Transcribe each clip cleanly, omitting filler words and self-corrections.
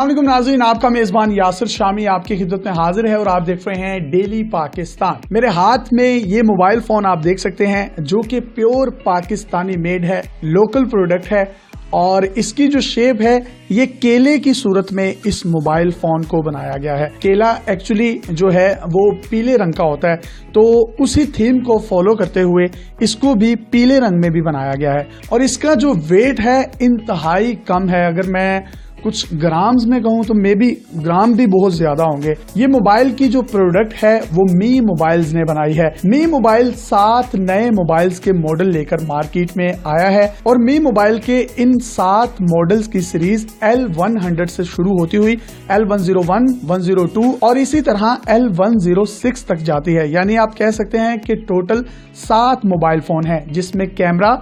السلام علیکم ناظرین، آپ کا میزبان یاسر شامی آپ کی خدمت میں حاضر ہے اور آپ دیکھ رہے ہیں ڈیلی پاکستان۔ میرے ہاتھ میں یہ موبائل فون آپ دیکھ سکتے ہیں جو کہ پیور پاکستانی میڈ ہے، لوکل پروڈکٹ ہے، اور اس کی جو شیپ ہے یہ کیلے کی صورت میں اس موبائل فون کو بنایا گیا ہے۔ کیلا ایکچولی جو ہے وہ پیلے رنگ کا ہوتا ہے، تو اسی تھیم کو فالو کرتے ہوئے اس کو بھی پیلے رنگ میں بھی بنایا گیا ہے، اور اس کا جو ویٹ ہے انتہائی کم ہے۔ اگر میں کچھ گرامز میں کہوں تو میں بھی گرام بھی بہت زیادہ ہوں گے۔ یہ موبائل کی جو پروڈکٹ ہے وہ می موبائلز نے بنائی ہے۔ می موبائل 7 نئے موبائلز کے ماڈل لے کر مارکیٹ میں آیا ہے، اور می موبائل کے ان 7 ماڈلز کی سیریز L100 سے شروع ہوتی ہوئی L101، 102 اور اسی طرح L106 تک جاتی ہے۔ یعنی آپ کہہ سکتے ہیں کہ ٹوٹل 7 موبائل فون ہیں، جس میں کیمرہ،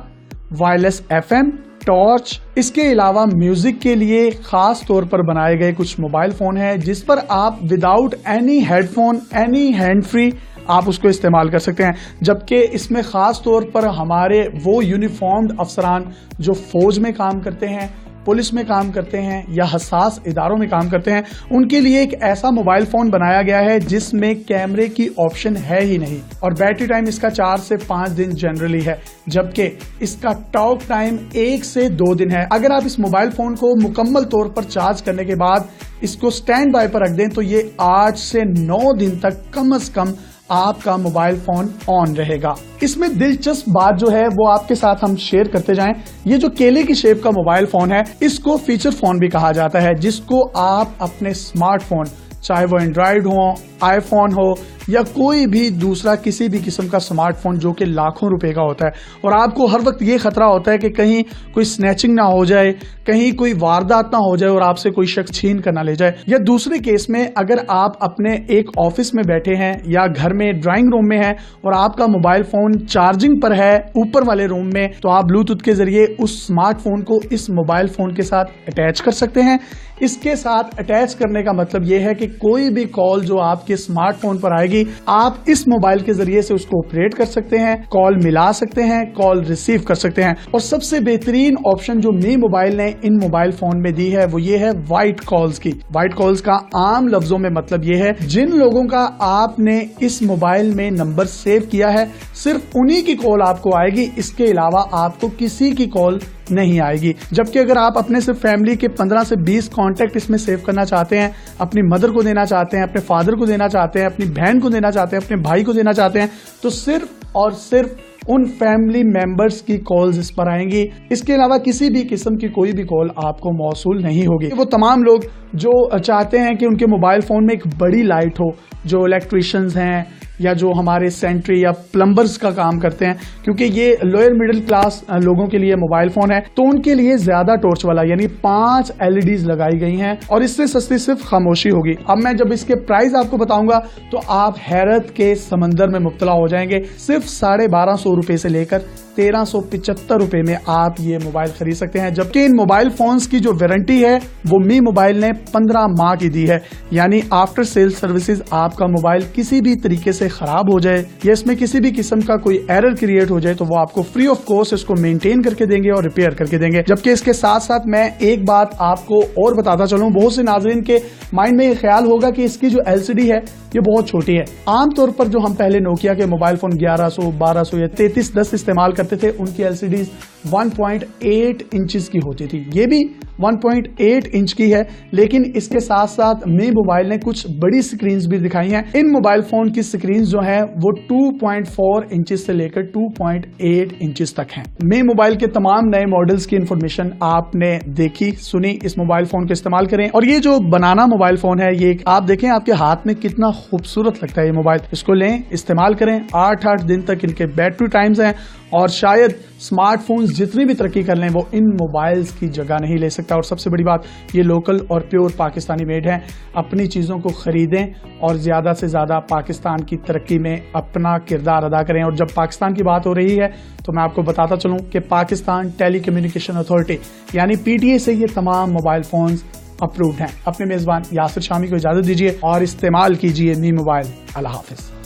وائرلیس FM، ٹارچ، اس کے علاوہ میوزک کے لیے خاص طور پر بنائے گئے کچھ موبائل فون ہیں جس پر آپ without any headphone, any hand free آپ اس کو استعمال کر سکتے ہیں۔ جبکہ اس میں خاص طور پر ہمارے وہ یونیفارمڈ افسران جو فوج میں کام کرتے ہیں، پولیس میں کام کرتے ہیں یا حساس اداروں میں کام کرتے ہیں، ان کے لیے ایک ایسا موبائل فون بنایا گیا ہے جس میں کیمرے کی آپشن ہے ہی نہیں، اور بیٹری ٹائم اس کا 4 سے 5 دن جنرلی ہے، جبکہ اس کا ٹاک ٹائم 1 سے 2 دن ہے۔ اگر آپ اس موبائل فون کو مکمل طور پر چارج کرنے کے بعد اس کو سٹینڈ بائی پر رکھ دیں تو یہ 8 سے 9 دن تک کم از کم آپ کا موبائل فون آن رہے گا۔ اس میں دلچسپ بات جو ہے وہ آپ کے ساتھ ہم شیئر کرتے جائیں۔ یہ جو کیلے کی شیپ کا موبائل فون ہے، اس کو فیچر فون بھی کہا جاتا ہے، جس کو آپ اپنے سمارٹ فون، چاہے وہ اینڈرائیڈ ہو، آئی فون ہو یا کوئی بھی دوسرا کسی بھی قسم کا سمارٹ فون جو کہ لاکھوں روپے کا ہوتا ہے، اور آپ کو ہر وقت یہ خطرہ ہوتا ہے کہ کہیں کوئی سنیچنگ نہ ہو جائے، کہیں کوئی واردات نہ ہو جائے اور آپ سے کوئی شخص چھین کر نہ لے جائے، یا دوسرے کیس میں اگر آپ اپنے ایک آفس میں بیٹھے ہیں یا گھر میں ڈرائنگ روم میں ہیں اور آپ کا موبائل فون چارجنگ پر ہے اوپر والے روم میں، تو آپ بلوٹوتھ کے ذریعے اس سمارٹ فون کو اس موبائل فون کے ساتھ اٹیچ کر سکتے ہیں۔ اس کے ساتھ اٹیچ کرنے کا مطلب یہ ہے کہ کوئی بھی کال جو آپ کے سمارٹ فون پر آئے گی، آپ اس موبائل کے ذریعے سے اس کو آپریٹ کر سکتے ہیں، کال ملا سکتے ہیں، کال ریسیو کر سکتے ہیں۔ اور سب سے بہترین آپشن جو می موبائل نے ان موبائل فون میں دی ہے وہ یہ ہے وائٹ کالز کی۔ وائٹ کالز کا عام لفظوں میں مطلب یہ ہے جن لوگوں کا آپ نے اس موبائل میں نمبر سیو کیا ہے، صرف انہی کی کال آپ کو آئے گی، اس کے علاوہ آپ کو کسی کی کال نہیں آئے گی۔ جبکہ اگر آپ اپنے صرف فیملی کے 15 سے 20 کانٹیکٹ اس میں سیو کرنا چاہتے ہیں، اپنی مدر کو دینا چاہتے ہیں، اپنے فادر کو دینا چاہتے ہیں، اپنی بہن کو دینا چاہتے ہیں، اپنے بھائی کو دینا چاہتے ہیں، تو صرف اور صرف ان فیملی ممبرز کی کالز اس پر آئیں گی۔ اس کے علاوہ کسی بھی قسم کی کوئی بھی کال آپ کو موصول نہیں ہوگی۔ وہ تمام لوگ جو چاہتے ہیں کہ ان کے موبائل فون میں ایک بڑی لائٹ ہو، جو الیکٹریشنز ہیں یا جو ہمارے سینٹری یا پلمبرز کا کام کرتے ہیں، کیونکہ یہ لوئر مڈل کلاس لوگوں کے لیے موبائل فون ہے، تو ان کے لیے زیادہ ٹارچ والا یعنی 5 LEDs لگائی گئی ہیں، اور اس سے سستی صرف خاموشی ہوگی۔ اب میں جب اس کے پرائز آپ کو بتاؤں گا تو آپ حیرت کے سمندر میں مبتلا ہو جائیں گے۔ صرف 1250 روپے سے لے کر 1375 روپے میں آپ یہ موبائل خرید سکتے ہیں، جبکہ ان موبائل فونز کی جو وارنٹی ہے وہ می موبائل نے 15 ماہ کی دی ہے۔ یعنی آفٹر سیل سروسز آپ کا موبائل کسی بھی طریقے سے خراب ہو جائے یا اس میں کسی بھی قسم کا کوئی ایرر کریٹ ہو جائے تو وہ آپ کو فری آف کاسٹ اس کو مینٹین کر کے دیں گے اور ریپیئر کر کے دیں گے۔ جبکہ اس کے ساتھ ساتھ میں ایک بات آپ کو اور بتاتا چلوں، بہت سے ناظرین کے مائنڈ میں یہ خیال ہوگا کہ اس کی جو LCD ہے یہ بہت چھوٹی ہے۔ عام طور پر جو ہم پہلے نوکیا کے موبائل فون 1100، 1200 یا 3310 استعمال کرتے تھے، ان کی LCDs 1.8 انچز کی ہوتی تھی۔ یہ بھی 1.8 انچ کی ہے، لیکن اس کے ساتھ ساتھ می موبائل نے کچھ بڑی سکرینز بھی دکھائی ہیں۔ ان موبائل فون کی سکرینز جو ہیں وہ 2.4 انچز سے لے کر 2.8 انچز تک ہیں۔ می موبائل کے تمام نئے ماڈلز کی انفارمیشن آپ نے دیکھی سنی، اس موبائل فون کو استعمال کریں۔ اور یہ جو بنانا موبائل فون ہے، یہ آپ دیکھیں آپ کے ہاتھ میں کتنا خوبصورت لگتا ہے یہ موبائل۔ اس کو لیں، استعمال کریں، 8 دن تک ان کے بیٹری ٹائمز ہیں، اور شاید سمارٹ فونز جتنی بھی ترقی کر لیں وہ ان موبائلز کی جگہ نہیں لے سکتا۔ اور سب سے بڑی بات، یہ لوکل اور پیور پاکستانی میڈ ہیں۔ اپنی چیزوں کو خریدیں اور زیادہ سے زیادہ پاکستان کی ترقی میں اپنا کردار ادا کریں۔ اور جب پاکستان کی بات ہو رہی ہے تو میں آپ کو بتاتا چلوں کہ پاکستان ٹیلی کمیونیکیشن اتھارٹی یعنی PTA سے یہ تمام موبائل فونز اپرووڈ ہیں۔ اپنے میزبان یاسر شامی کو اجازت دیجیے اور استعمال کیجیے می موبائل۔ اللہ حافظ۔